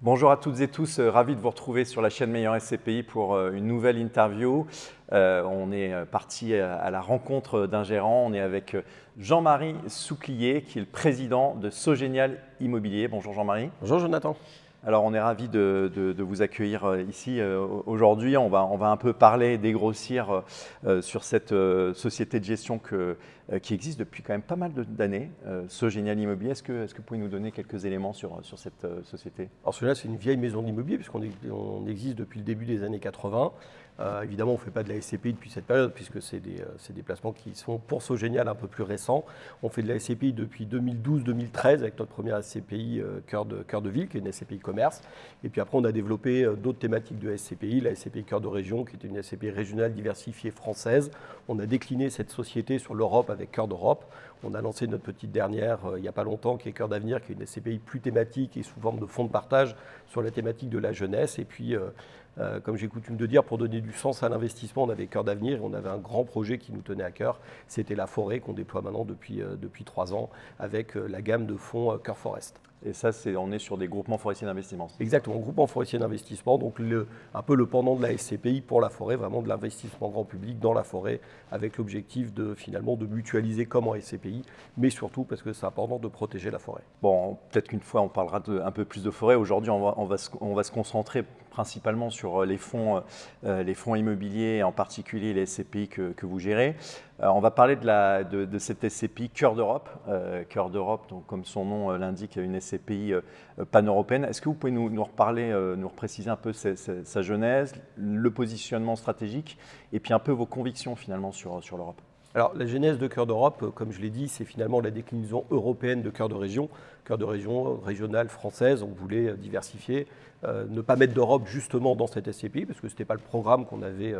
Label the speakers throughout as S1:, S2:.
S1: Bonjour à toutes et tous, ravi de vous retrouver sur la chaîne Meilleur SCPI pour une nouvelle interview. On est parti à la rencontre d'un gérant, on est avec Jean-Marie Souclier qui est le président de Sogenial Immobilier. Bonjour Jean-Marie.
S2: Bonjour Jonathan.
S1: Alors on est ravi de vous accueillir ici aujourd'hui. On va un peu parler, dégrossir sur cette société de gestion qui existe depuis quand même pas mal d'années, Sogenial Immobilier. Est-ce que vous pouvez nous donner quelques éléments sur cette société?
S2: Alors celui-là, c'est une vieille maison d'immobilier puisqu'on existe depuis le début des années 80. Évidemment, on ne fait pas de la SCPI depuis cette période puisque c'est des placements qui sont pour Sogenial un peu plus récents. On fait de la SCPI depuis 2012-2013 avec notre première SCPI cœur de ville, qui est une SCPI commerce. Et puis après, on a développé d'autres thématiques de SCPI, la SCPI cœur de région, qui était une SCPI régionale diversifiée française. On a décliné cette société sur l'Europe avec Cœur d'Europe. On a lancé notre petite dernière il n'y a pas longtemps, qui est Cœur d'Avenir, qui est une SCPI plus thématique et sous forme de fonds de partage sur la thématique de la jeunesse. Et puis, comme j'ai coutume de dire, pour donner du sens à l'investissement, on avait Cœur d'Avenir et on avait un grand projet qui nous tenait à cœur. C'était la forêt qu'on déploie maintenant depuis 3 ans avec la gamme de fonds Cœur Forest.
S1: Et ça, on est sur des groupements forestiers d'investissement.
S2: Exactement, groupement forestier d'investissement, donc un peu le pendant de la SCPI pour la forêt, vraiment de l'investissement grand public dans la forêt, avec l'objectif finalement de mutualiser comme en SCPI, mais surtout parce que c'est important de protéger la forêt.
S1: Bon, peut-être qu'une fois on parlera un peu plus de forêt. Aujourd'hui, on va se concentrer principalement sur les fonds immobiliers, et en particulier les SCPI que vous gérez. On va parler de cette SCPI Cœur d'Europe. Cœur d'Europe, donc comme son nom l'indique, une SCPI pan-européenne. Est-ce que vous pouvez nous reparler, nous repréciser un peu sa genèse, le positionnement stratégique et puis un peu vos convictions finalement sur l'Europe?
S2: Alors, la genèse de Cœur d'Europe, comme je l'ai dit, c'est finalement la déclinaison européenne de Cœur de région. Cœur de région régionale française, on voulait diversifier, ne pas mettre d'Europe justement dans cette SCPI parce que ce n'était pas le programme qu'on avait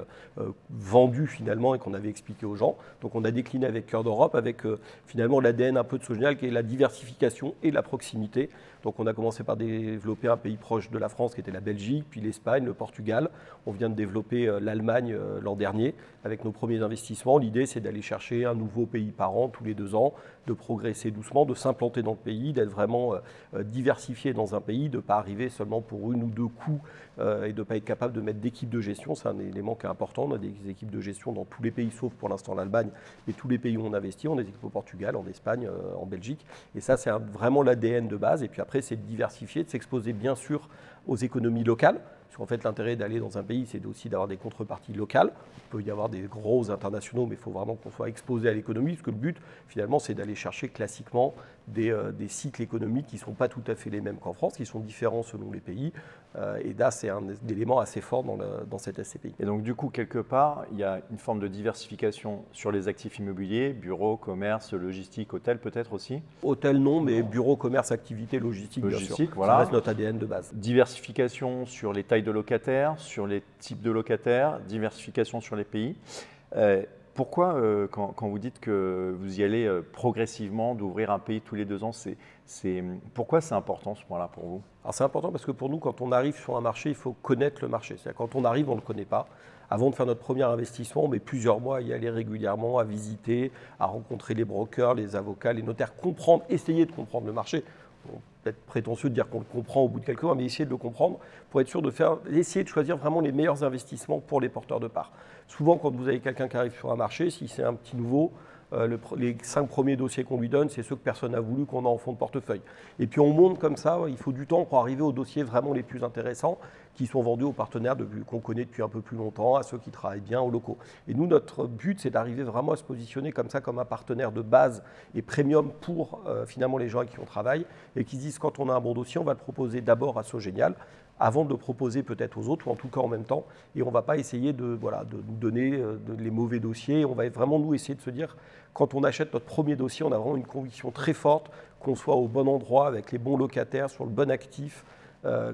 S2: vendu finalement et qu'on avait expliqué aux gens. Donc on a décliné avec Cœur d'Europe, avec finalement l'ADN un peu de Sogenial qui est la diversification et la proximité. Donc on a commencé par développer un pays proche de la France qui était la Belgique, puis l'Espagne, le Portugal. On vient de développer l'Allemagne l'an dernier avec nos premiers investissements. L'idée c'est d'aller chercher un nouveau pays par an, tous les 2 ans, de progresser doucement, de s'implanter dans le pays, d'être vraiment diversifié dans un pays, de ne pas arriver seulement pour 1 ou 2 coups et de ne pas être capable de mettre d'équipes de gestion. C'est un élément qui est important. On a des équipes de gestion dans tous les pays, sauf pour l'instant l'Allemagne, et tous les pays où on investit. On a des équipes au Portugal, en Espagne, en Belgique. Et ça, c'est vraiment l'ADN de base. Et puis après, c'est de diversifier, de s'exposer bien sûr aux économies locales. Parce qu'en fait, l'intérêt d'aller dans un pays, c'est aussi d'avoir des contreparties locales. Il peut y avoir des gros internationaux, mais il faut vraiment qu'on soit exposé à l'économie, parce que le but, finalement, c'est d'aller chercher classiquement des cycles économiques qui ne sont pas tout à fait les mêmes qu'en France, qui sont différents selon les pays. Et là, c'est un élément assez fort dans cette SCPI.
S1: Et donc, du coup, quelque part, il y a une forme de diversification sur les actifs immobiliers, bureaux, commerce, logistique, hôtel peut-être aussi?
S2: Hôtel, non, mais bureau, commerce, activité, logistique, bien sûr.
S1: Voilà.
S2: Ça reste notre ADN de base.
S1: Diversification sur les tailles de locataires, sur les types de locataires, diversification sur les pays. Pourquoi, quand vous dites que vous y allez progressivement, d'ouvrir un pays tous les 2 ans, pourquoi c'est important ce point-là pour vous?
S2: Alors c'est important parce que pour nous, quand on arrive sur un marché, il faut connaître le marché. C'est-à-dire quand on arrive, on ne le connaît pas. Avant de faire notre premier investissement, on met plusieurs mois à y aller régulièrement, à visiter, à rencontrer les brokers, les avocats, les notaires, essayer de comprendre le marché. Peut-être prétentieux de dire qu'on le comprend au bout de quelques mois, mais essayer de le comprendre pour être sûr essayer de choisir vraiment les meilleurs investissements pour les porteurs de parts. Souvent, quand vous avez quelqu'un qui arrive sur un marché, si c'est un petit nouveau, les 5 premiers dossiers qu'on lui donne, c'est ceux que personne n'a voulu, qu'on a en fond de portefeuille. Et puis on monte comme ça, il faut du temps pour arriver aux dossiers vraiment les plus intéressants qui sont vendus aux partenaires qu'on connaît depuis un peu plus longtemps, à ceux qui travaillent bien, aux locaux. Et nous, notre but, c'est d'arriver vraiment à se positionner comme ça, comme un partenaire de base et premium pour finalement les gens avec qui on travaille et qui se disent quand on a un bon dossier, on va le proposer d'abord à Sogenial avant de le proposer peut-être aux autres, ou en tout cas en même temps. Et on ne va pas essayer de nous donner les mauvais dossiers. On va vraiment, nous, essayer de se dire, quand on achète notre premier dossier, on a vraiment une conviction très forte qu'on soit au bon endroit, avec les bons locataires, sur le bon actif,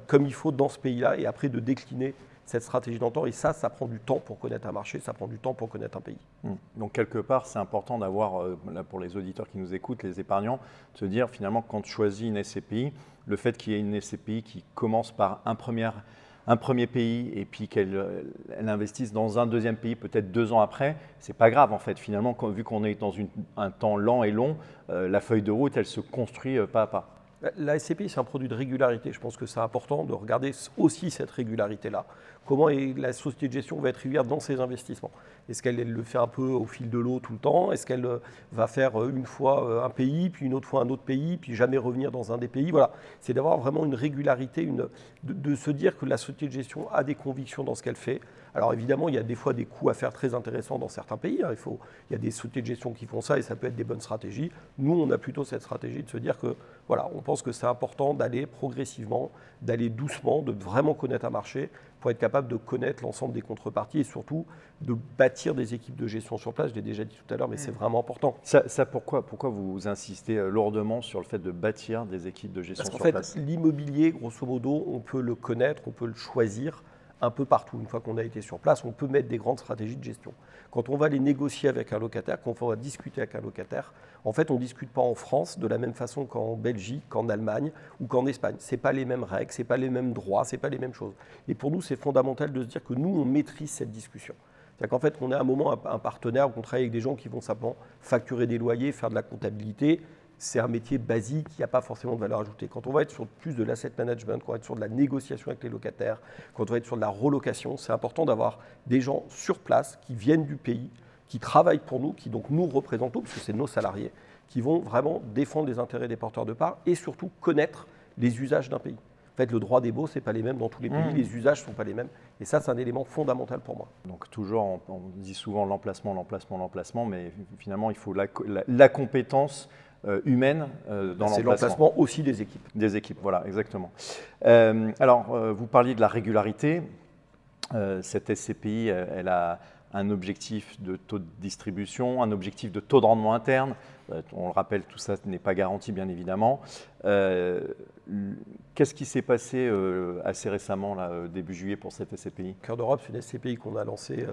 S2: comme il faut dans ce pays-là, et après de décliner cette stratégie dans le temps. Et ça prend du temps pour connaître un marché, ça prend du temps pour connaître un pays.
S1: Donc quelque part, c'est important d'avoir, là pour les auditeurs qui nous écoutent, les épargnants, de se dire finalement quand tu choisis une SCPI, le fait qu'il y ait une SCPI qui commence par un premier pays et puis qu'elle investisse dans un deuxième pays peut-être 2 ans après, c'est pas grave en fait. Finalement, vu qu'on est dans un temps lent et long, la feuille de route, elle se construit pas à pas.
S2: La SCPI, c'est un produit de régularité. Je pense que c'est important de regarder aussi cette régularité-là. Comment la société de gestion va être régulière dans ses investissements? Est-ce qu'elle le fait un peu au fil de l'eau tout le temps? Est-ce qu'elle va faire une fois un pays, puis une autre fois un autre pays, puis jamais revenir dans un des pays? Voilà, c'est d'avoir vraiment une régularité, de se dire que la société de gestion a des convictions dans ce qu'elle fait. Alors évidemment, il y a des fois des coûts à faire très intéressants dans certains pays. Il y a des sociétés de gestion qui font ça et ça peut être des bonnes stratégies. Nous, on a plutôt cette stratégie de se dire que voilà, on pense que c'est important d'aller progressivement, d'aller doucement, de vraiment connaître un marché pour être capable de connaître l'ensemble des contreparties et surtout de bâtir des équipes de gestion sur place. Je l'ai déjà dit tout à l'heure, mais c'est vraiment important.
S1: Pourquoi vous insistez lourdement sur le fait de bâtir des équipes de gestion sur place?
S2: Parce qu'en fait, l'immobilier, grosso modo, on peut le connaître, on peut le choisir un peu partout. Une fois qu'on a été sur place, on peut mettre des grandes stratégies de gestion. Quand on va les négocier avec un locataire, quand on va discuter avec un locataire, en fait, on ne discute pas en France de la même façon qu'en Belgique, qu'en Allemagne ou qu'en Espagne. Ce n'est pas les mêmes règles, ce n'est pas les mêmes droits, ce n'est pas les mêmes choses. Et pour nous, c'est fondamental de se dire que nous, on maîtrise cette discussion. C'est-à-dire qu'en fait, on est à un moment un partenaire, on travaille avec des gens qui vont simplement facturer des loyers, faire de la comptabilité. C'est un métier basique, il n'y a pas forcément de valeur ajoutée. Quand on va être sur plus de l'asset management, quand on va être sur de la négociation avec les locataires, quand on va être sur de la relocation, c'est important d'avoir des gens sur place qui viennent du pays, qui travaillent pour nous, qui donc nous représentent, parce que c'est nos salariés, qui vont vraiment défendre les intérêts des porteurs de parts et surtout connaître les usages d'un pays. En fait, le droit des baux, ce n'est pas les mêmes dans tous les pays, les usages ne sont pas les mêmes. Et ça, c'est un élément fondamental pour moi.
S1: Donc toujours, on dit souvent l'emplacement, mais finalement, il faut la compétence humaine dans l'emplacement.
S2: C'est l'emplacement aussi des équipes.
S1: Des équipes, voilà, exactement. Alors, vous parliez de la régularité. Cette SCPI, elle a un objectif de taux de distribution, un objectif de taux de rendement interne. On le rappelle, tout ça n'est pas garanti, bien évidemment. Qu'est-ce qui s'est passé assez récemment, là, début juillet, pour cette SCPI?
S2: Cœur d'Europe, c'est une SCPI qu'on a lancée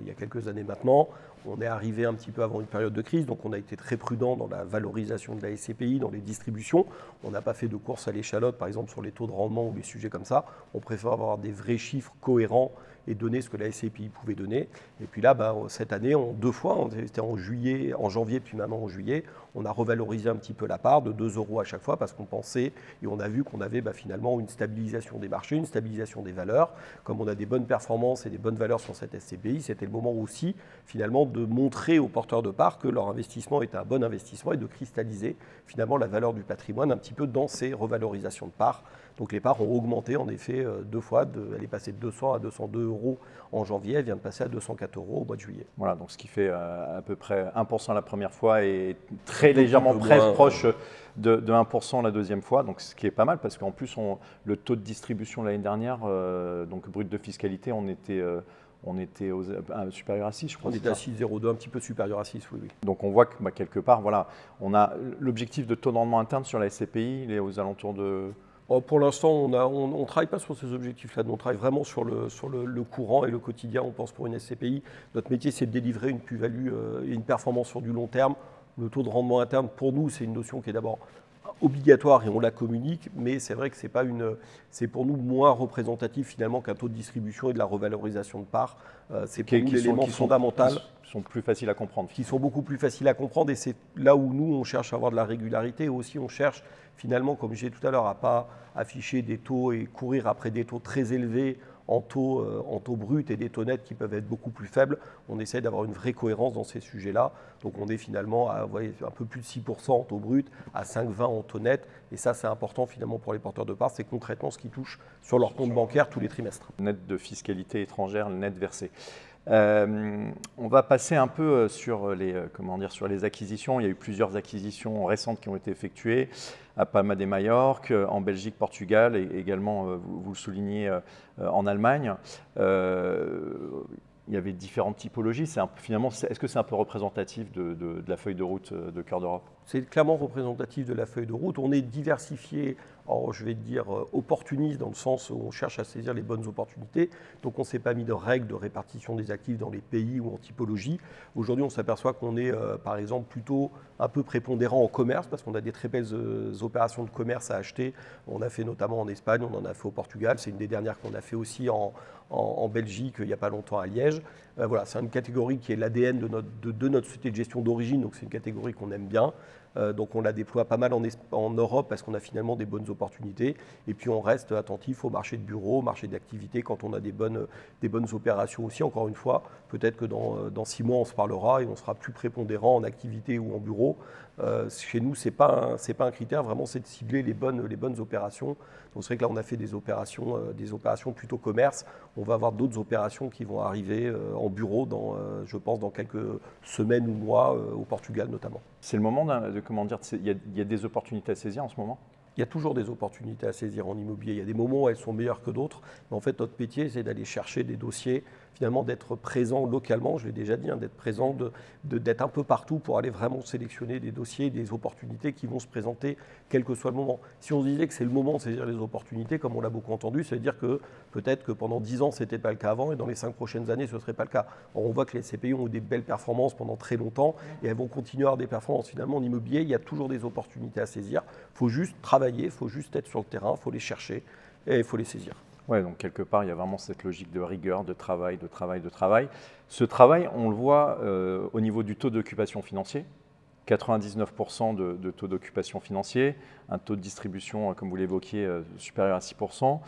S2: il y a quelques années maintenant. On est arrivé un petit peu avant une période de crise, donc on a été très prudent dans la valorisation de la SCPI, dans les distributions. On n'a pas fait de course à l'échalote, par exemple, sur les taux de rendement ou des sujets comme ça. On préfère avoir des vrais chiffres cohérents et donner ce que la SCPI pouvait donner. Et puis là, cette année, deux fois, c'était en janvier, puis maintenant en juillet, on a revalorisé un petit peu la part de 2 € à chaque fois parce qu'on pensait et on a vu qu'on avait finalement une stabilisation des marchés, une stabilisation des valeurs. Comme on a des bonnes performances et des bonnes valeurs sur cette SCPI, c'était le moment aussi finalement de montrer aux porteurs de parts que leur investissement était un bon investissement et de cristalliser finalement la valeur du patrimoine un petit peu dans ces revalorisations de parts. Donc les parts ont augmenté en effet 2 fois, elle est passée de 200 à 202 € en janvier, elle vient de passer à 204 € au mois de juillet.
S1: Voilà, donc ce qui fait à peu près 1% la première fois et très légèrement proche de 1% la deuxième fois, donc ce qui est pas mal parce qu'en plus le taux de distribution l'année dernière, donc brut de fiscalité, on était supérieur à 6, je crois.
S2: On était à 6,02, un petit peu supérieur à 6, oui.
S1: Donc on voit que quelque part, voilà, on a l'objectif de taux de rendement interne sur la SCPI, il est aux alentours de...
S2: Pour l'instant, on ne travaille pas sur ces objectifs-là. On travaille vraiment sur le courant et le quotidien, on pense, pour une SCPI. Notre métier, c'est de délivrer une plus-value et une performance sur du long terme. Le taux de rendement interne, pour nous, c'est une notion qui est d'abord obligatoire et on la communique, mais c'est vrai que c'est pour nous moins représentatif finalement qu'un taux de distribution et de la revalorisation de parts. C'est pour nous l'élément fondamental.
S1: Qui sont plus faciles à comprendre.
S2: Qui sont beaucoup plus faciles à comprendre et c'est là où nous, on cherche à avoir de la régularité et aussi on cherche finalement, comme je disais tout à l'heure, à ne pas afficher des taux et courir après des taux très élevés en taux brut et des taux nets qui peuvent être beaucoup plus faibles. On essaie d'avoir une vraie cohérence dans ces sujets-là. Donc on est finalement à un peu plus de 6% en taux brut, à 5,20 en taux net. Et ça, c'est important finalement pour les porteurs de parts. C'est concrètement ce qui touche sur leur compte bancaire tous les trimestres.
S1: Net de fiscalité étrangère, le net versé. On va passer un peu sur les acquisitions. Il y a eu plusieurs acquisitions récentes qui ont été effectuées à Palma de Majorque, en Belgique, Portugal et également, vous le soulignez, en Allemagne. Il y avait différentes typologies. Finalement, est-ce que c'est un peu représentatif de la feuille de route de Cœur d'Europe?
S2: C'est clairement représentatif de la feuille de route. On est diversifié, je vais dire opportuniste, dans le sens où on cherche à saisir les bonnes opportunités. Donc on ne s'est pas mis de règles de répartition des actifs dans les pays ou en typologie. Aujourd'hui, on s'aperçoit qu'on est, par exemple, plutôt un peu prépondérant en commerce, parce qu'on a des très belles opérations de commerce à acheter. On a fait notamment en Espagne, on en a fait au Portugal. C'est une des dernières qu'on a fait aussi en Belgique, il n'y a pas longtemps à Liège. Voilà, c'est une catégorie qui est l'ADN de notre société de gestion d'origine, donc c'est une catégorie qu'on aime bien. Donc on la déploie pas mal en Europe parce qu'on a finalement des bonnes opportunités. Et puis on reste attentif au marché de bureau, au marché d'activité quand on a des bonnes opérations aussi. Encore une fois, peut-être que dans 6 mois on se parlera et on sera plus prépondérant en activité ou en bureau. Chez nous, c'est pas un critère, vraiment c'est de cibler les bonnes opérations. Donc c'est vrai que là on a fait des opérations plutôt commerce. On va avoir d'autres opérations qui vont arriver en bureau je pense dans quelques semaines ou mois au Portugal notamment.
S1: C'est le moment il y a des opportunités à saisir en ce moment?
S2: Il y a toujours des opportunités à saisir en immobilier. Il y a des moments où elles sont meilleures que d'autres. Mais en fait, notre métier, c'est d'aller chercher des dossiers, finalement d'être présent localement, je l'ai déjà dit, d'être présent, d'être un peu partout pour aller vraiment sélectionner des dossiers, des opportunités qui vont se présenter, quel que soit le moment. Si on se disait que c'est le moment de saisir les opportunités, comme on l'a beaucoup entendu, ça veut dire que peut-être que pendant 10 ans, ce n'était pas le cas avant et dans les 5 prochaines années, ce ne serait pas le cas. Or, on voit que les SCPI ont eu des belles performances pendant très longtemps et elles vont continuer à avoir des performances. Finalement, en immobilier, il y a toujours des opportunités à saisir. Il faut juste travailler, il faut juste être sur le terrain, il faut les chercher et il faut les saisir.
S1: Ouais, donc quelque part, il y a vraiment cette logique de rigueur, de travail. Ce travail, on le voit au niveau du taux d'occupation financier, 99% de taux d'occupation financier, un taux de distribution, comme vous l'évoquiez, supérieur à 6%.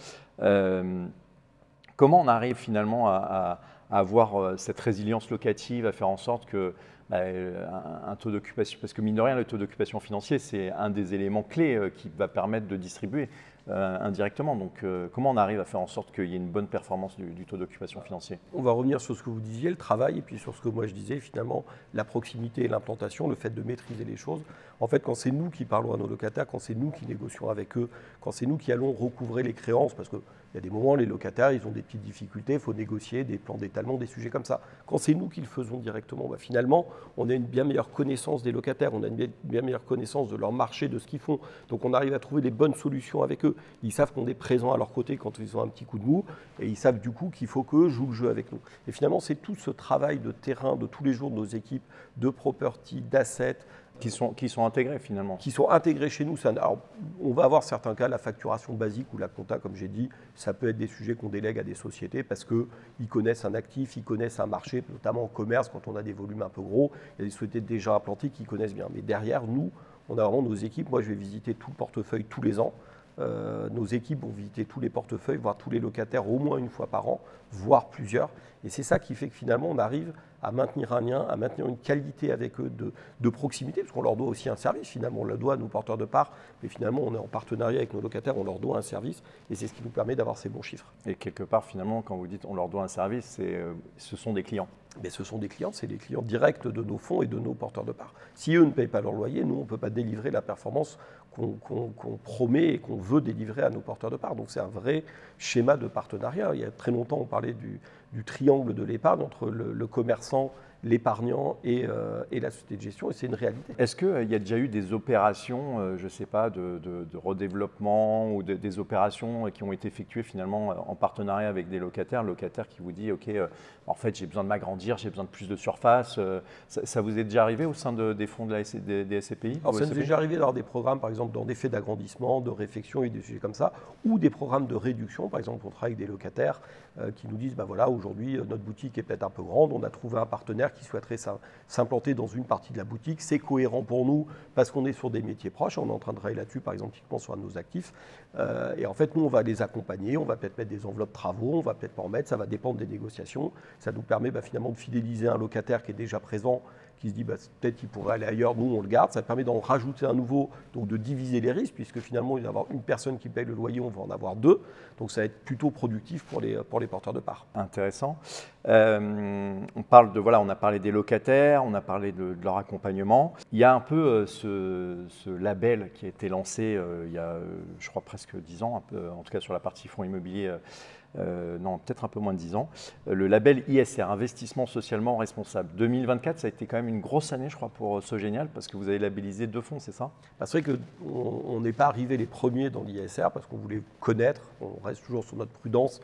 S1: Comment on arrive finalement à avoir cette résilience locative, à faire en sorte que un taux d'occupation, parce que mine de rien, le taux d'occupation financier, c'est un des éléments clés qui va permettre de distribuer indirectement. Donc, comment on arrive à faire en sorte qu'il y ait une bonne performance du taux d'occupation financier?
S2: On va revenir sur ce que vous disiez, le travail, et puis sur ce que moi je disais, finalement, la proximité et l'implantation, le fait de maîtriser les choses. En fait, quand c'est nous qui parlons à nos locataires, quand c'est nous qui négocions avec eux, quand c'est nous qui allons recouvrer les créances, parce qu'il y a des moments, les locataires, ils ont des petites difficultés, il faut négocier des plans d'étalement, des sujets comme ça. Quand c'est nous qui le faisons directement, finalement, on a une bien meilleure connaissance des locataires, on a une bien meilleure connaissance de leur marché, de ce qu'ils font. Donc on arrive à trouver les bonnes solutions avec eux. Ils savent qu'on est présent à leur côté quand ils ont un petit coup de mou, et ils savent du coup qu'il faut qu'eux jouent le jeu avec nous. Et finalement, c'est tout ce travail de terrain de tous les jours de nos équipes, de property, d'assets,
S1: qui sont intégrés finalement.
S2: Qui sont intégrés chez nous. Alors, on va avoir certains cas, la facturation basique ou la compta, comme j'ai dit, ça peut être des sujets qu'on délègue à des sociétés parce qu'ils connaissent un actif, ils connaissent un marché, notamment en commerce, quand on a des volumes un peu gros. Il y a des sociétés déjà implantées qui connaissent bien. Mais derrière, nous, on a vraiment nos équipes. Moi, je vais visiter tout le portefeuille tous les ans. Nos équipes vont visiter tous les portefeuilles, voir tous les locataires au moins une fois par an, voire plusieurs. Et c'est ça qui fait que finalement, on arrive à maintenir un lien, à maintenir une qualité avec eux de proximité, parce qu'on leur doit aussi un service, finalement, on le doit à nos porteurs de parts, mais finalement, on est en partenariat avec nos locataires, on leur doit un service, et c'est ce qui nous permet d'avoir ces bons chiffres.
S1: Et quelque part, finalement, quand vous dites on leur doit un service, ce sont des clients.
S2: Mais ce sont des clients, c'est des clients directs de nos fonds et de nos porteurs de parts. Si eux ne payent pas leur loyer, nous, on ne peut pas délivrer la performance qu'on promet et qu'on veut délivrer à nos porteurs de parts. Donc c'est un vrai schéma de partenariat. Il y a très longtemps, on parlait du triangle de l'épargne entre le commerçant, l'épargnant et la société de gestion, et c'est une réalité.
S1: Est-ce qu'il y a déjà eu des opérations, je ne sais pas, de redéveloppement ou des opérations qui ont été effectuées finalement en partenariat avec des locataires, le locataire qui vous dit « Ok, en fait j'ai besoin de m'agrandir, j'ai besoin de plus de surface ». Ça vous est déjà arrivé au sein des fonds des SCPI?
S2: Alors, ça nous est déjà arrivé d'avoir des programmes, par exemple, dans des faits d'agrandissement, de réflexion et des sujets comme ça, ou des programmes de réduction. Par exemple, on travaille avec des locataires qui nous disent voilà, aujourd'hui notre boutique est peut-être un peu grande, on a trouvé un partenaire qui souhaiterait s'implanter dans une partie de la boutique. C'est cohérent pour nous parce qu'on est sur des métiers proches. On est en train de travailler là-dessus, par exemple, typiquement sur un de nos actifs. Et en fait, nous, on va les accompagner. On va peut-être mettre des enveloppes travaux, on va peut-être pas en mettre. Ça va dépendre des négociations. Ça nous permet finalement de fidéliser un locataire qui est déjà présent, qui se dit peut-être qu'il pourrait aller ailleurs, nous on le garde. Ça permet d'en rajouter un nouveau, donc de diviser les risques, puisque finalement il va y avoir une personne qui paye le loyer, on va en avoir deux. Donc ça va être plutôt productif pour les porteurs de parts.
S1: Intéressant. On a parlé des locataires, on a parlé de leur accompagnement. Il y a un peu ce label qui a été lancé il y a, je crois, presque 10 ans, en tout cas sur la partie fonds immobiliers. Non, peut-être un peu moins de 10 ans, le label ISR, Investissement Socialement Responsable. 2024, ça a été quand même une grosse année, je crois, pour Sogenial, parce que vous avez labellisé 2 fonds, c'est ça?
S2: C'est vrai qu'on n'est pas arrivé les premiers dans l'ISR, parce qu'on voulait connaître, on reste toujours sur notre prudence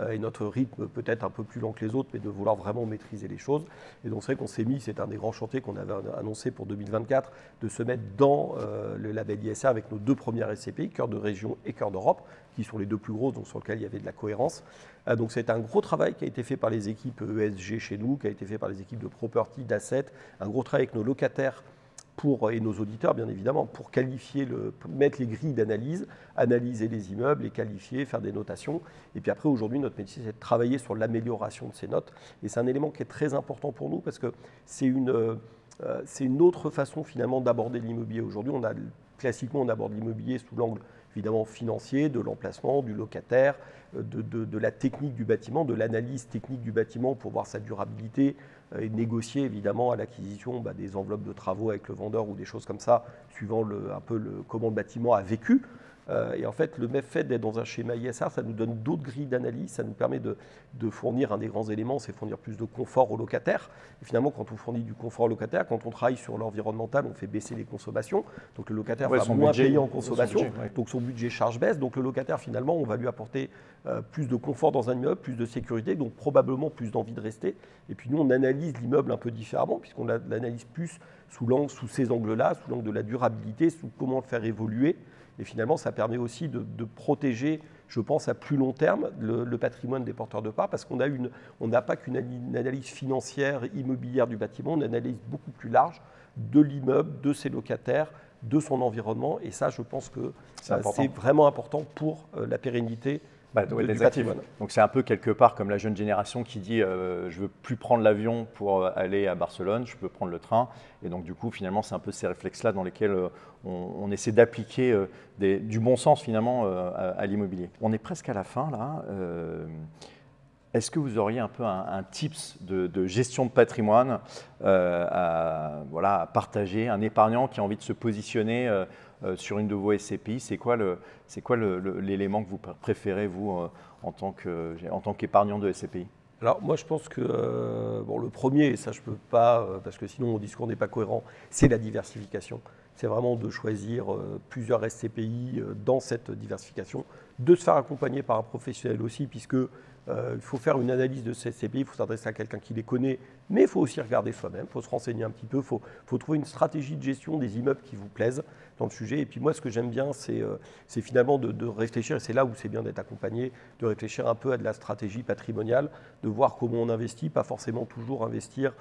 S2: et notre rythme peut-être un peu plus lent que les autres, mais de vouloir vraiment maîtriser les choses. Et donc c'est vrai qu'on s'est mis, c'est un des grands chantiers qu'on avait annoncé pour 2024, de se mettre dans le label ISR avec nos 2 premières SCPI, Cœur de Région et Cœur d'Europe, qui sont les 2 plus grosses, donc sur lesquelles il y avait de la cohérence. Donc c'est un gros travail qui a été fait par les équipes ESG chez nous, qui a été fait par les équipes de property, d'assets, un gros travail avec nos locataires et nos auditeurs bien évidemment, pour qualifier, mettre les grilles d'analyse, analyser les immeubles, les qualifier, faire des notations. Et puis après, aujourd'hui, notre métier, c'est de travailler sur l'amélioration de ces notes. Et c'est un élément qui est très important pour nous parce que c'est une autre façon finalement d'aborder l'immobilier. Aujourd'hui, classiquement, on aborde l'immobilier sous l'angle évidemment financier, de l'emplacement, du locataire, de la technique du bâtiment, de l'analyse technique du bâtiment pour voir sa durabilité et négocier évidemment à l'acquisition des enveloppes de travaux avec le vendeur ou des choses comme ça, suivant comment le bâtiment a vécu. Et en fait, le fait d'être dans un schéma ISR, ça nous donne d'autres grilles d'analyse, ça nous permet de fournir un des grands éléments, c'est fournir plus de confort aux locataires. Et finalement, quand on fournit du confort aux locataires, quand on travaille sur l'environnemental, on fait baisser les consommations. Donc le locataire va moins payer en consommation, donc son budget charge baisse. Donc le locataire, finalement, on va lui apporter plus de confort dans un immeuble, plus de sécurité, donc probablement plus d'envie de rester. Et puis nous, on analyse l'immeuble un peu différemment, puisqu'on l'analyse plus sous ces angles-là, sous l'angle de la durabilité, sous comment le faire évoluer. Et finalement, ça permet aussi de protéger, je pense, à plus long terme, le patrimoine des porteurs de parts, parce qu'on n'a pas qu'une analyse financière, immobilière du bâtiment, on a une analyse beaucoup plus large de l'immeuble, de ses locataires, de son environnement. Et ça, je pense que c'est vraiment important pour la pérennité du patrimoine.
S1: Donc c'est un peu quelque part comme la jeune génération qui dit je ne veux plus prendre l'avion pour aller à Barcelone, je peux prendre le train. Et donc du coup, finalement, c'est un peu ces réflexes-là dans lesquels on essaie d'appliquer du bon sens finalement à l'immobilier. On est presque à la fin là. Est-ce que vous auriez un peu un tips de gestion de patrimoine à partager, un épargnant qui a envie de se positionner sur une de vos SCPI, c'est quoi l'élément que vous préférez, vous, en tant qu'épargnant de SCPI?
S2: Alors moi je pense que le premier, et ça je ne peux pas, parce que sinon mon discours n'est pas cohérent, c'est la diversification. C'est vraiment de choisir plusieurs SCPI dans cette diversification, de se faire accompagner par un professionnel aussi, puisque il faut faire une analyse de ces SCPI, il faut s'adresser à quelqu'un qui les connaît, mais il faut aussi regarder soi-même, il faut se renseigner un petit peu, il faut trouver une stratégie de gestion des immeubles qui vous plaisent dans le sujet. Et puis moi, ce que j'aime bien, c'est finalement de réfléchir, et c'est là où c'est bien d'être accompagné, de réfléchir un peu à de la stratégie patrimoniale, de voir comment on investit, pas forcément toujours investir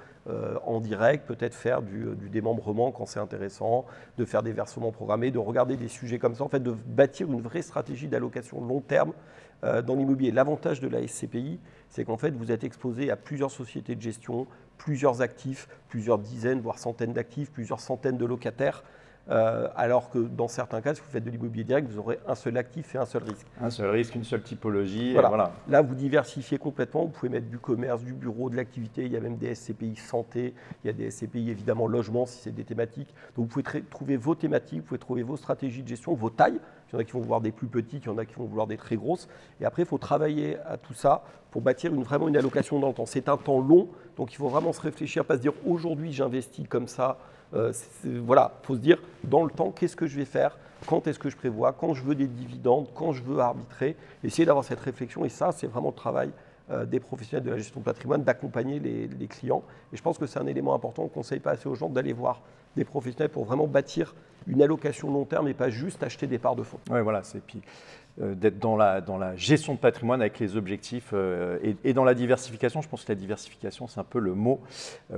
S2: en direct, peut-être faire du démembrement quand c'est intéressant, de faire des versements programmés, de regarder des sujets comme ça, en fait, de bâtir une vraie stratégie d'allocation long terme dans l'immobilier. L'avantage de la SCPI, c'est qu'en fait, vous êtes exposé à plusieurs sociétés de gestion, plusieurs actifs, plusieurs dizaines, voire centaines d'actifs, plusieurs centaines de locataires. Alors que dans certains cas, si vous faites de l'immobilier direct, vous aurez un seul actif et un seul risque.
S1: Un seul risque, une seule typologie.
S2: Voilà. Là, vous diversifiez complètement. Vous pouvez mettre du commerce, du bureau, de l'activité. Il y a même des SCPI santé. Il y a des SCPI évidemment logement si c'est des thématiques. Donc vous pouvez trouver vos thématiques, vous pouvez trouver vos stratégies de gestion, vos tailles. Il y en a qui vont vouloir des plus petites, il y en a qui vont vouloir des très grosses. Et après, il faut travailler à tout ça pour bâtir vraiment une allocation dans le temps. C'est un temps long, donc il faut vraiment se réfléchir, pas se dire aujourd'hui j'investis comme ça. Voilà, il faut se dire dans le temps, qu'est-ce que je vais faire, quand est-ce que je prévois, quand je veux des dividendes, quand je veux arbitrer, essayer d'avoir cette réflexion. Et ça, c'est vraiment le travail des professionnels de la gestion de patrimoine, d'accompagner les clients. Et je pense que c'est un élément important. On ne conseille pas assez aux gens d'aller voir des professionnels pour vraiment bâtir une allocation long terme et pas juste acheter des parts de fonds.
S1: Oui, voilà, c'est puis d'être dans la gestion de patrimoine avec les objectifs et dans la diversification. Je pense que la diversification, c'est un peu le mot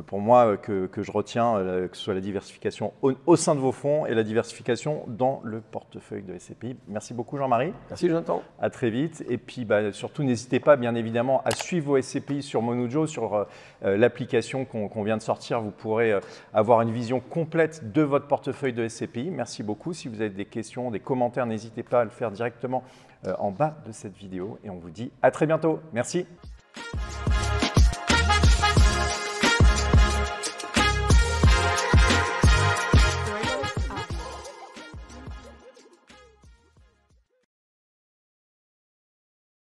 S1: pour moi que je retiens, que ce soit la diversification au sein de vos fonds et la diversification dans le portefeuille de SCPI. Merci beaucoup Jean-Marie.
S2: Merci Jonathan.
S1: À très vite. Et puis surtout, n'hésitez pas bien évidemment à suivre vos SCPI sur Monujo, sur l'application qu'on vient de sortir. Vous pourrez avoir une vision complète de votre portefeuille de SCPI. Merci beaucoup. Si vous avez des questions, des commentaires, n'hésitez pas à le faire directement en bas de cette vidéo et on vous dit à très bientôt. Merci.